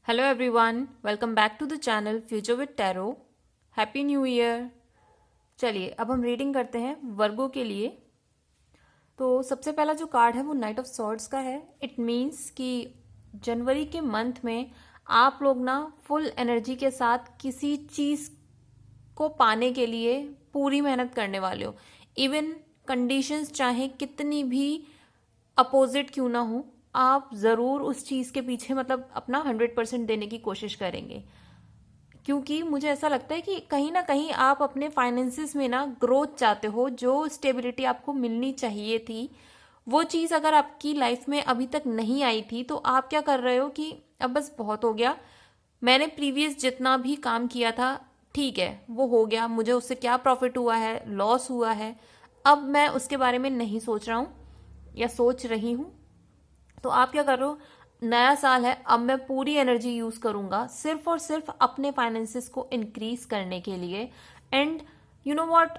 Hello everyone, welcome back to the channel future with tarot. Happy new year. चलिए अब हम reading करते हैं वर्गो के लिए। तो सबसे पहला जो कार्ड है वो नाइट ऑफ सॉर्ड्स का है। इट मीन्स कि जनवरी के मंथ में आप लोग ना फुल एनर्जी के साथ किसी चीज़ को पाने के लिए पूरी मेहनत करने वाले हो। इवन कंडीशंस चाहे कितनी भी अपोजिट क्यों ना हो, आप ज़रूर उस चीज़ के पीछे मतलब अपना 100% देने की कोशिश करेंगे। क्योंकि मुझे ऐसा लगता है कि कहीं ना कहीं आप अपने फाइनेंसिस में ना ग्रोथ चाहते हो, जो स्टेबिलिटी आपको मिलनी चाहिए थी वो चीज़ अगर आपकी लाइफ में अभी तक नहीं आई थी तो आप क्या कर रहे हो कि अब बस बहुत हो गया, मैंने प्रीवियस जितना भी काम किया था ठीक है वो हो गया, मुझे उससे क्या प्रॉफिट हुआ है, लॉस हुआ है, अब मैं उसके बारे में नहीं सोच रहा हूँ या सोच रही हूँ। तो आप क्या कर रहे हो, नया साल है, अब मैं पूरी एनर्जी यूज करूंगा सिर्फ और सिर्फ अपने फाइनेंसिस को इंक्रीज करने के लिए। एंड यू नो व्हाट,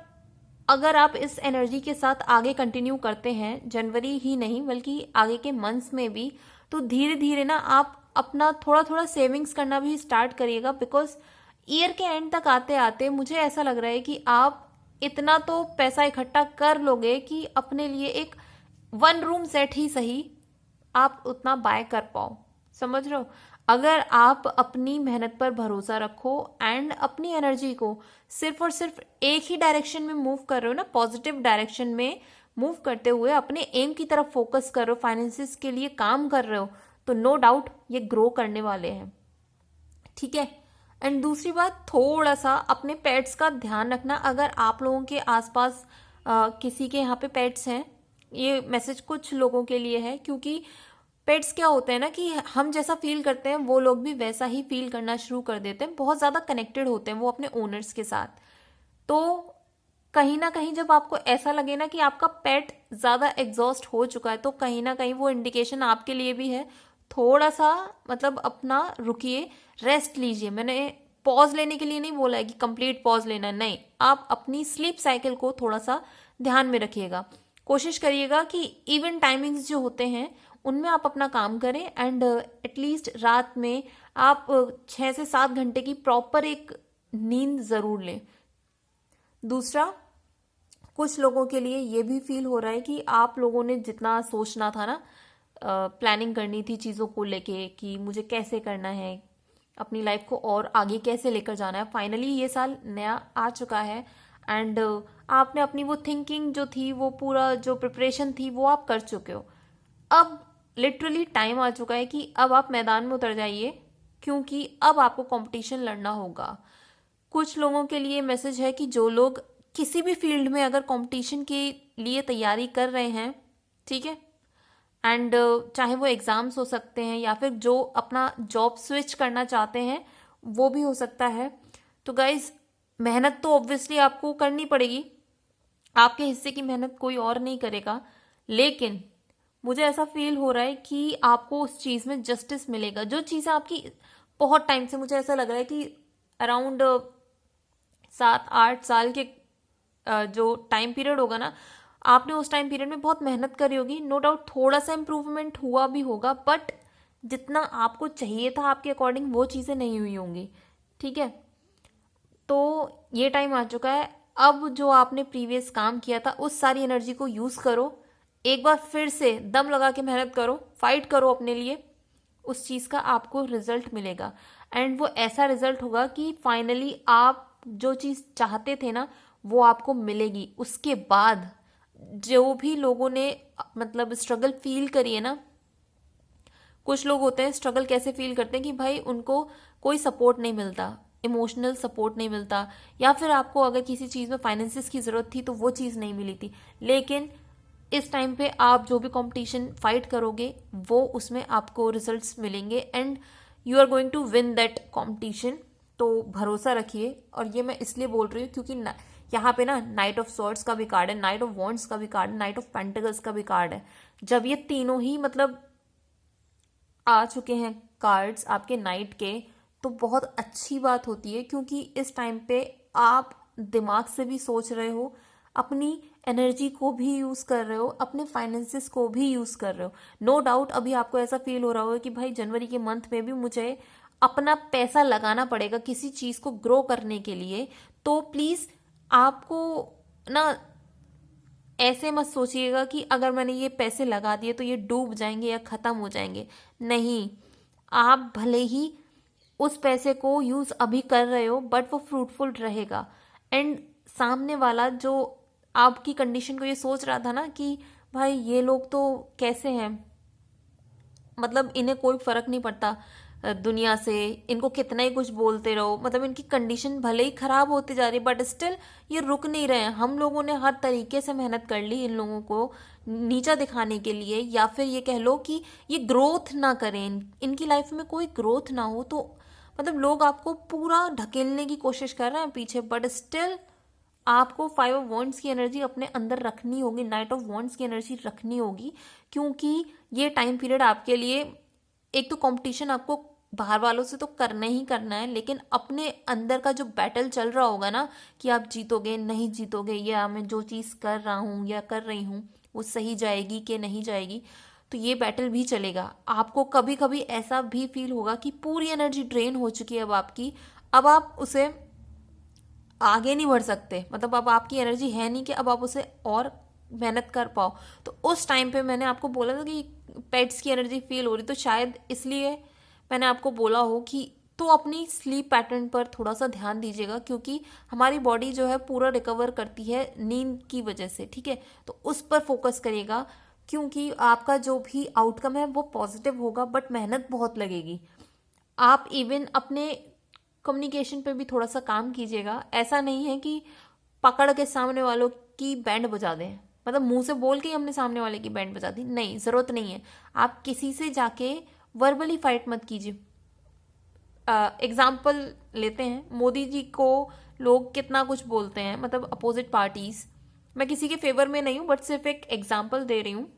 अगर आप इस एनर्जी के साथ आगे कंटिन्यू करते हैं, जनवरी ही नहीं बल्कि आगे के मंथ्स में भी, तो धीरे धीरे ना आप अपना थोड़ा थोड़ा सेविंग्स करना भी स्टार्ट करिएगा। बिकॉज ईयर के एंड तक आते आते मुझे ऐसा लग रहा है कि आप इतना तो पैसा इकट्ठा कर लोगे कि अपने लिए एक वन रूम सेट ही सही आप उतना बाय कर पाओ। समझ रहे हो? अगर आप अपनी मेहनत पर भरोसा रखो एंड अपनी एनर्जी को सिर्फ और सिर्फ एक ही डायरेक्शन में मूव कर रहे हो ना, पॉजिटिव डायरेक्शन में मूव करते हुए अपने एम की तरफ फोकस कर रहे हो, फाइनेंसिस के लिए काम कर रहे हो, तो नो डाउट ये ग्रो करने वाले हैं। ठीक है। एंड दूसरी बात, थोड़ा सा अपने पेट्स का ध्यान रखना। अगर आप लोगों के आसपास किसी के यहाँ पे पेट्स हैं, ये मैसेज कुछ लोगों के लिए है, क्योंकि पेट्स क्या होते हैं ना कि हम जैसा फील करते हैं वो लोग भी वैसा ही फील करना शुरू कर देते हैं, बहुत ज़्यादा कनेक्टेड होते हैं वो अपने ओनर्स के साथ। तो कहीं ना कहीं जब आपको ऐसा लगे ना कि आपका पेट ज़्यादा एग्जॉस्ट हो चुका है, तो कहीं ना कहीं वो इंडिकेशन आपके लिए भी है। थोड़ा सा मतलब अपना रुकिए, रेस्ट लीजिए। मैंने पॉज लेने के लिए नहीं बोला है कि कंप्लीट पॉज लेना है, नहीं, आप अपनी स्लीप साइकिल को थोड़ा सा ध्यान में रखिएगा। कोशिश करिएगा कि इवन टाइमिंग्स जो होते हैं उनमें आप अपना काम करें एंड एटलीस्ट रात में आप 6 से 7 घंटे की प्रॉपर एक नींद ज़रूर लें। दूसरा, कुछ लोगों के लिए ये भी फील हो रहा है कि आप लोगों ने जितना सोचना था ना, प्लानिंग करनी थी चीज़ों को लेके कि मुझे कैसे करना है, अपनी लाइफ को और आगे कैसे लेकर जाना है, फाइनली ये साल नया आ चुका है एंड आपने अपनी वो थिंकिंग जो थी, वो पूरा जो प्रिपरेशन थी वो आप कर चुके हो। अब लिटरली टाइम आ चुका है कि अब आप मैदान में उतर जाइए, क्योंकि अब आपको कंपटीशन लड़ना होगा। कुछ लोगों के लिए मैसेज है कि जो लोग किसी भी फील्ड में अगर कंपटीशन के लिए तैयारी कर रहे हैं, ठीक है, एंड चाहे वो एग्जाम्स हो सकते हैं या फिर जो अपना जॉब स्विच करना चाहते हैं वो भी हो सकता है। तो गाइज, मेहनत तो ऑब्वियसली आपको करनी पड़ेगी, आपके हिस्से की मेहनत कोई और नहीं करेगा, लेकिन मुझे ऐसा फील हो रहा है कि आपको उस चीज़ में जस्टिस मिलेगा। जो चीज़ें आपकी बहुत टाइम से, मुझे ऐसा लग रहा है कि अराउंड 7-8 साल के जो टाइम पीरियड होगा ना, आपने उस टाइम पीरियड में बहुत मेहनत करी होगी, नो डाउट थोड़ा सा इम्प्रूवमेंट हुआ भी होगा, बट जितना आपको चाहिए था आपके अकॉर्डिंग वो चीज़ें नहीं हुई होंगी। ठीक है। तो ये टाइम आ चुका है, अब जो आपने प्रीवियस काम किया था उस सारी एनर्जी को यूज़ करो, एक बार फिर से दम लगा के मेहनत करो, फाइट करो अपने लिए, उस चीज़ का आपको रिजल्ट मिलेगा। एंड वो ऐसा रिजल्ट होगा कि फाइनली आप जो चीज़ चाहते थे ना वो आपको मिलेगी। उसके बाद जो भी लोगों ने मतलब स्ट्रगल फील करी है ना, कुछ लोग होते हैं स्ट्रगल कैसे फील करते हैं कि भाई उनको कोई सपोर्ट नहीं मिलता, इमोशनल सपोर्ट नहीं मिलता, या फिर आपको अगर किसी चीज़ में फाइनेंसिस की ज़रूरत थी तो वो चीज़ नहीं मिली थी। लेकिन इस टाइम पे आप जो भी कंपटीशन फाइट करोगे वो उसमें आपको रिजल्ट्स मिलेंगे and you are going to win that competition. तो भरोसा रखिए। और ये मैं इसलिए बोल रही हूँ क्योंकि यहाँ पे ना नाइट ऑफ सॉर्ड्स का भी कार्ड है, नाइट ऑफ वॉन्ड्स का भी कार्ड है, नाइट ऑफ पेंटिकल्स का भी कार्ड है। जब ये तीनों ही मतलब आ चुके हैं कार्ड्स आपके नाइट के, तो बहुत अच्छी बात होती है, क्योंकि इस टाइम पे आप दिमाग से भी सोच रहे हो, अपनी एनर्जी को भी यूज़ कर रहे हो, अपने फाइनेंसिस को भी यूज़ कर रहे हो। नो डाउट अभी आपको ऐसा फील हो रहा होगा कि भाई जनवरी के मंथ में भी मुझे अपना पैसा लगाना पड़ेगा किसी चीज को ग्रो करने के लिए, तो प्लीज आपको ना ऐसे मत सोचिएगा कि अगर मैंने ये पैसे लगा दिए तो ये डूब जाएंगे या खत्म हो जाएंगे। नहीं, आप भले ही उस पैसे को यूज अभी कर रहे हो बट वो फ्रूटफुल रहेगा। एंड सामने वाला जो आपकी कंडीशन को ये सोच रहा था ना कि भाई ये लोग तो कैसे हैं, मतलब इन्हें कोई फर्क नहीं पड़ता दुनिया से, इनको कितना ही कुछ बोलते रहो, मतलब इनकी कंडीशन भले ही खराब होती जा रही बट स्टिल ये रुक नहीं रहे हैं। हम लोगों ने हर तरीके से मेहनत कर ली इन लोगों को नीचा दिखाने के लिए, या फिर ये कह लो कि ये ग्रोथ ना करें, इनकी लाइफ में कोई ग्रोथ ना हो, तो मतलब लोग आपको पूरा ढकेलने की कोशिश कर रहे हैं पीछे, बट स्टिल आपको 5 ऑफ वॉन्ड्स की एनर्जी अपने अंदर रखनी होगी, नाइट ऑफ वॉन्ड्स की एनर्जी रखनी होगी, क्योंकि ये टाइम पीरियड आपके लिए, एक तो कंपटीशन आपको बाहर वालों से तो करना ही करना है, लेकिन अपने अंदर का जो बैटल चल रहा होगा ना कि आप जीतोगे नहीं जीतोगे, या मैं जो चीज़ कर रहा हूँ या कर रही हूँ वो सही जाएगी कि नहीं जाएगी, तो ये बैटल भी चलेगा। आपको कभी कभी ऐसा भी फील होगा कि पूरी एनर्जी ड्रेन हो चुकी है अब आपकी, अब आप उसे आगे नहीं बढ़ सकते, मतलब अब आपकी एनर्जी है नहीं कि अब आप उसे और मेहनत कर पाओ। तो उस टाइम पे मैंने आपको बोला था कि पेट्स की एनर्जी फील हो रही, तो शायद इसलिए मैंने आपको बोला हो कि तो अपनी स्लीप पैटर्न पर थोड़ा सा ध्यान दीजिएगा, क्योंकि हमारी बॉडी जो है पूरा रिकवर करती है नींद की वजह से, ठीक है। तो उस पर फोकस करिएगा, क्योंकि आपका जो भी आउटकम है वो पॉजिटिव होगा, बट मेहनत बहुत लगेगी। आप इवन अपने कम्युनिकेशन पे भी थोड़ा सा काम कीजिएगा। ऐसा नहीं है कि पकड़ के सामने वालों की बैंड बजा दें, मतलब मुंह से बोल के ही हमने सामने वाले की बैंड बजा दी, नहीं, जरूरत नहीं है। आप किसी से जाके वर्बली फाइट मत कीजिए। एग्जाम्पल लेते हैं, मोदी जी को लोग कितना कुछ बोलते हैं, मतलब अपोजिट पार्टीज, मैं किसी के फेवर में नहीं हूँ बट सिर्फ एक एग्जाम्पल दे रही हूँ,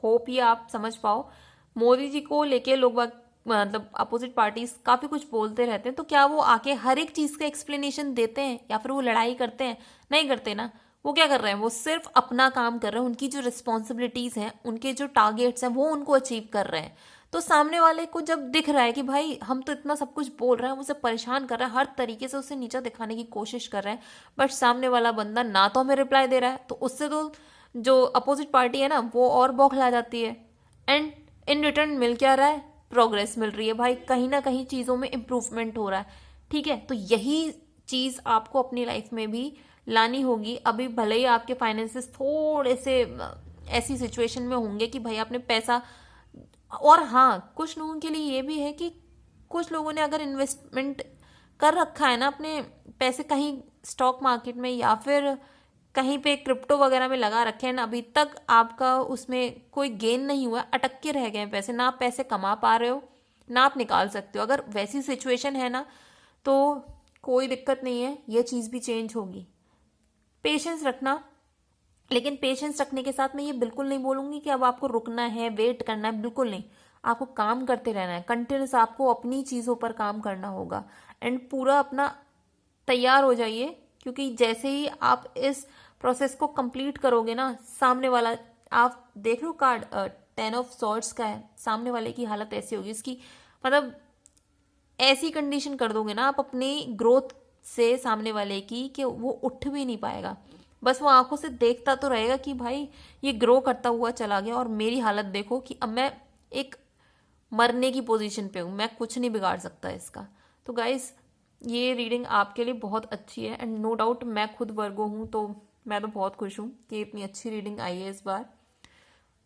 होप ये आप समझ पाओ। मोदी जी को लेके लोग मतलब अपोजिट पार्टीज काफी कुछ बोलते रहते हैं, तो क्या वो आके हर एक चीज का एक्सप्लेनेशन देते हैं या फिर वो लड़ाई करते हैं? नहीं करते ना। वो क्या कर रहे हैं, वो सिर्फ अपना काम कर रहे हैं, उनकी जो रिस्पॉन्सिबिलिटीज हैं, उनके जो टारगेट्स हैं, वो उनको अचीव कर रहे हैं। तो सामने वाले को जब दिख रहा है कि भाई हम तो इतना सब कुछ बोल रहे हैं, उसे परेशान कर रहे हैं, हर तरीके से उसे नीचा दिखाने की कोशिश कर रहे हैं, बट सामने वाला बंदा ना तो हमें रिप्लाई दे रहा है, तो उससे तो जो अपोजिट पार्टी है ना वो और बौखला जाती है। एंड इन रिटर्न मिल क्या रहा है, प्रोग्रेस मिल रही है भाई, कहीं ना कहीं चीज़ों में इम्प्रूवमेंट हो रहा है, ठीक है। तो यही चीज़ आपको अपनी लाइफ में भी लानी होगी। अभी भले ही आपके फाइनेंसेस थोड़े से ऐसी सिचुएशन में होंगे कि भाई आपने पैसा, और हाँ कुछ लोगों के लिए ये भी है कि कुछ लोगों ने अगर इन्वेस्टमेंट कर रखा है ना अपने पैसे कहीं स्टॉक मार्केट में या फिर कहीं पे क्रिप्टो वगैरह में लगा रखे हैं ना, अभी तक आपका उसमें कोई गेन नहीं हुआ, अटक के रह गए हैं पैसे, ना आप पैसे कमा पा रहे हो ना आप निकाल सकते हो। अगर वैसी सिचुएशन है ना तो कोई दिक्कत नहीं है, ये चीज़ भी चेंज होगी। पेशेंस रखना, लेकिन पेशेंस रखने के साथ मैं ये बिल्कुल नहीं बोलूंगी कि अब आपको रुकना है, वेट करना है, बिल्कुल नहीं। आपको काम करते रहना है, कंटिन्यूस आपको अपनी चीज़ों पर काम करना होगा, एंड पूरा अपना तैयार हो जाइए, क्योंकि जैसे ही आप इस प्रोसेस को कंप्लीट करोगे ना, सामने वाला, आप देख लो कार्ड 10 ऑफ सॉर्ड्स का है, सामने वाले की हालत ऐसी होगी, इसकी मतलब ऐसी कंडीशन कर दोगे ना आप अपनी ग्रोथ से सामने वाले की कि वो उठ भी नहीं पाएगा, बस वो आंखों से देखता तो रहेगा कि भाई ये ग्रो करता हुआ चला गया और मेरी हालत देखो कि अब मैं एक मरने की पोजीशन पे हूँ, मैं कुछ नहीं बिगाड़ सकता इसका। तो गाइस ये रीडिंग आपके लिए बहुत अच्छी है, एंड नो डाउट मैं खुद वर्गो हूँ तो मैं तो बहुत खुश हूँ कि इतनी अच्छी रीडिंग आई है इस बार।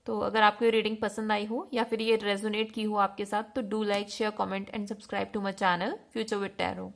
तो अगर आपको ये रीडिंग पसंद आई हो या फिर ये रेजोनेट की हो आपके साथ, तो do like, share, comment and subscribe to my channel future with tarot.